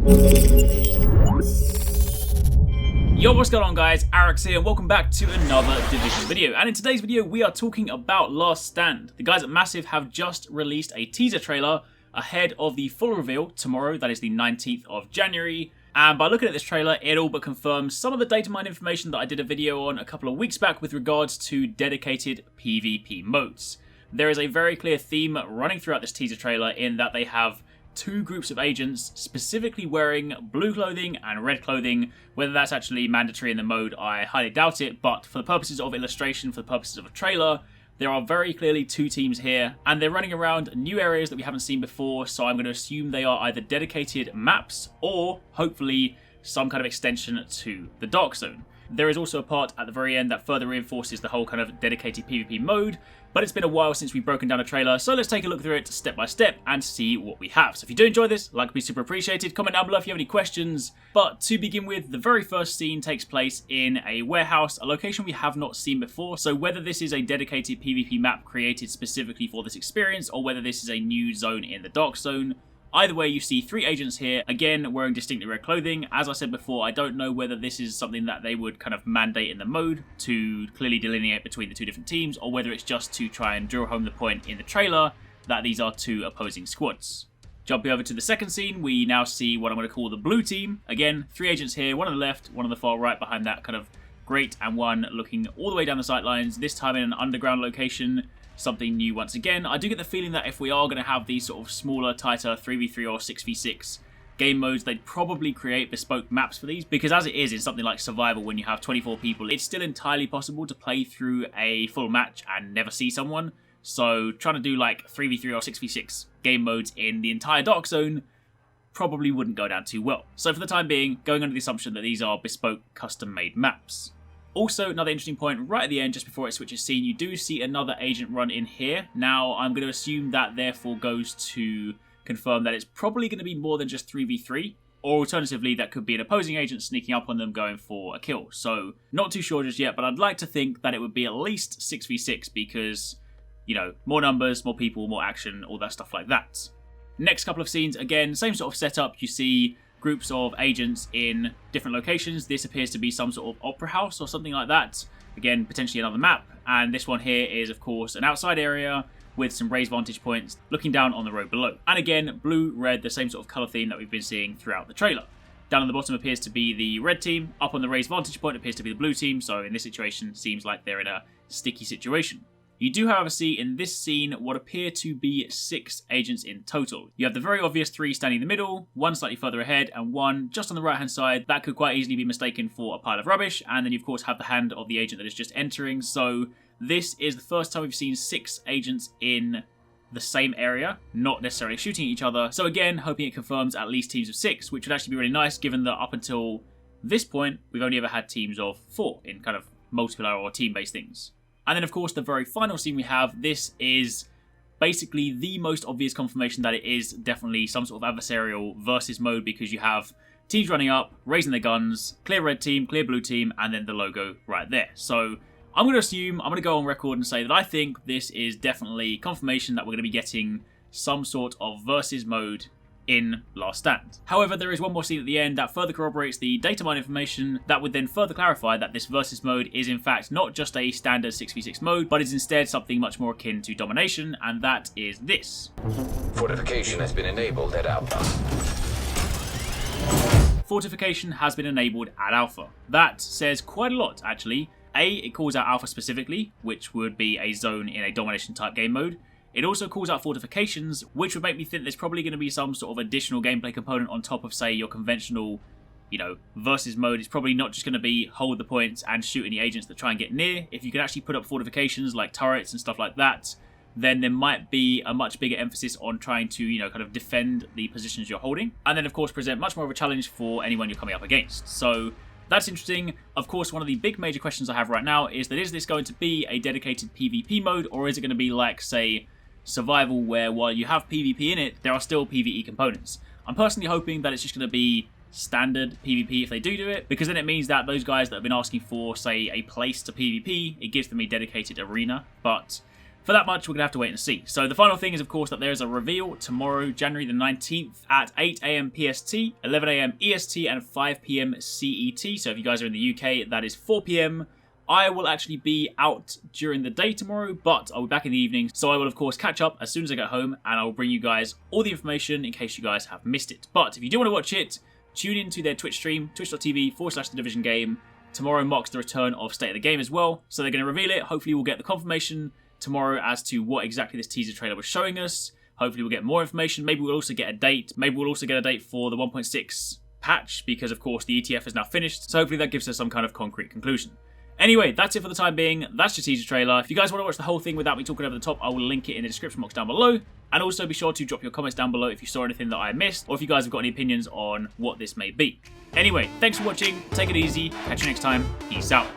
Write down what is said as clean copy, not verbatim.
Yo, what's going on guys, Arekkz here and welcome back to another Division video. And in today's video we are talking about Last Stand. The guys at Massive have just released a teaser trailer ahead of the full reveal tomorrow, that is the 19th of January. And by looking at this trailer, it all but confirms some of the data mine information that I did a video on a couple of weeks back with regards to dedicated PvP modes. There is a very clear theme running throughout this teaser trailer in that they have two groups of agents specifically wearing blue clothing and red clothing. Whether that's actually mandatory in the mode, I highly doubt it, but for the purposes of illustration, for the purposes of a trailer, there are very clearly two teams here, and they're running around new areas that we haven't seen before, so I'm going to assume they are either dedicated maps or, hopefully, some kind of extension to the Dark Zone. There is also a part at the very end that further reinforces the whole kind of dedicated PvP mode, but it's been a while since we've broken down a trailer, so let's take a look through it step by step and see what we have. So if you do enjoy this, like would be super appreciated, comment down below if you have any questions. But to begin with, the very first scene takes place in a warehouse, a location we have not seen before, so whether this is a dedicated PvP map created specifically for this experience, or whether this is a new zone in the Dark Zone, either way, you see three agents here, again, wearing distinctly red clothing. As I said before, I don't know whether this is something that they would kind of mandate in the mode to clearly delineate between the two different teams, or whether it's just to try and drill home the point in the trailer that these are two opposing squads. Jumping over to the second scene, we now see what I'm going to call the blue team. Again, three agents here, one on the left, one on the far right behind that kind of grate, and one looking all the way down the sight lines, this time in an underground location. Something new once again. I do get the feeling that if we are going to have these sort of smaller, tighter 3v3 or 6v6 game modes, they'd probably create bespoke maps for these, because as it is in something like Survival, when you have 24 people, it's still entirely possible to play through a full match and never see someone. So trying to do like 3v3 or 6v6 game modes in the entire Dark Zone probably wouldn't go down too well. So for the time being, going under the assumption that these are bespoke, custom-made maps. Also, another interesting point, right at the end, just before it switches scene, you do see another agent run in here. Now, I'm going to assume that therefore goes to confirm that it's probably going to be more than just 3v3, or alternatively, that could be an opposing agent sneaking up on them going for a kill. So, not too sure just yet, but I'd like to think that it would be at least 6v6 because, you know, more numbers, more people, more action, all that stuff like that. Next couple of scenes, again, same sort of setup. You see groups of agents in different locations. This appears to be some sort of opera house or something like that. Again, potentially another map. And this one here is, of course, an outside area with some raised vantage points looking down on the road below. And again, blue, red, the same sort of colour theme that we've been seeing throughout the trailer. Down on the bottom appears to be the red team. Up on the raised vantage point appears to be the blue team. So in this situation, seems like they're in a sticky situation. You do, however, see in this scene what appear to be 6 agents in total. You have the very obvious 3 standing in the middle, one slightly further ahead, and one just on the right-hand side. That could quite easily be mistaken for a pile of rubbish, and then you, of course, have the hand of the agent that is just entering. So this is the first time we've seen 6 agents in the same area, not necessarily shooting at each other. So again, hoping it confirms at least teams of 6, which would actually be really nice, given that up until this point, we've only ever had teams of 4 in kind of multiplayer or team-based things. And then, of course, the very final scene we have, this is basically the most obvious confirmation that it is definitely some sort of adversarial versus mode, because you have teams running up, raising their guns, clear red team, clear blue team, and then the logo right there. So I'm going to assume, I'm going to go on record and say that I think this is definitely confirmation that we're going to be getting some sort of versus mode in Last Stand. However, there is one more scene at the end that further corroborates the data mine information that would then further clarify that this versus mode is in fact not just a standard 6v6 mode, but is instead something much more akin to domination, and that is this. Fortification has been enabled at Alpha. Fortification has been enabled at Alpha. That says quite a lot, actually. A, it calls out Alpha specifically, which would be a zone in a domination type game mode. It also calls out fortifications, which would make me think there's probably going to be some sort of additional gameplay component on top of, say, your conventional, you know, versus mode. It's probably not just going to be hold the points and shoot any agents that try and get near. If you can actually put up fortifications like turrets and stuff like that, then there might be a much bigger emphasis on trying to, you know, kind of defend the positions you're holding. And then, of course, present much more of a challenge for anyone you're coming up against. So that's interesting. Of course, one of the big major questions I have right now is that is this going to be a dedicated PvP mode, or is it going to be like, say, Survival, where while you have PvP in it, there are still PvE components? I'm personally hoping that it's just going to be standard PvP if they do it, because then it means that those guys that have been asking for, say, a place to PvP, it gives them a dedicated arena. But For that much, we're going to have to wait and see. So the final thing is, of course, that there is a reveal tomorrow, January the 19th at 8 AM PST, 11 AM EST, and 5 PM CET. So if you guys are in the UK, that is 4 PM. I will actually be out during the day tomorrow, but I'll be back in the evening. So I will, of course, catch up as soon as I get home, and I will bring you guys all the information in case you guys have missed it. But if you do want to watch it, tune into their Twitch stream, twitch.tv/The Division Game. Tomorrow marks the return of State of the Game as well. So they're going to reveal it. Hopefully we'll get the confirmation tomorrow as to what exactly this teaser trailer was showing us. Hopefully we'll get more information. Maybe we'll also get a date. Maybe we'll also get a date for the 1.6 patch because, of course, the ETF is now finished. So hopefully that gives us some kind of concrete conclusion. Anyway, that's it for the time being. That's your teaser trailer. If you guys want to watch the whole thing without me talking over the top, I will link it in the description box down below. And also be sure to drop your comments down below if you saw anything that I missed, or if you guys have got any opinions on what this may be. Anyway, thanks for watching. Take it easy. Catch you next time. Peace out.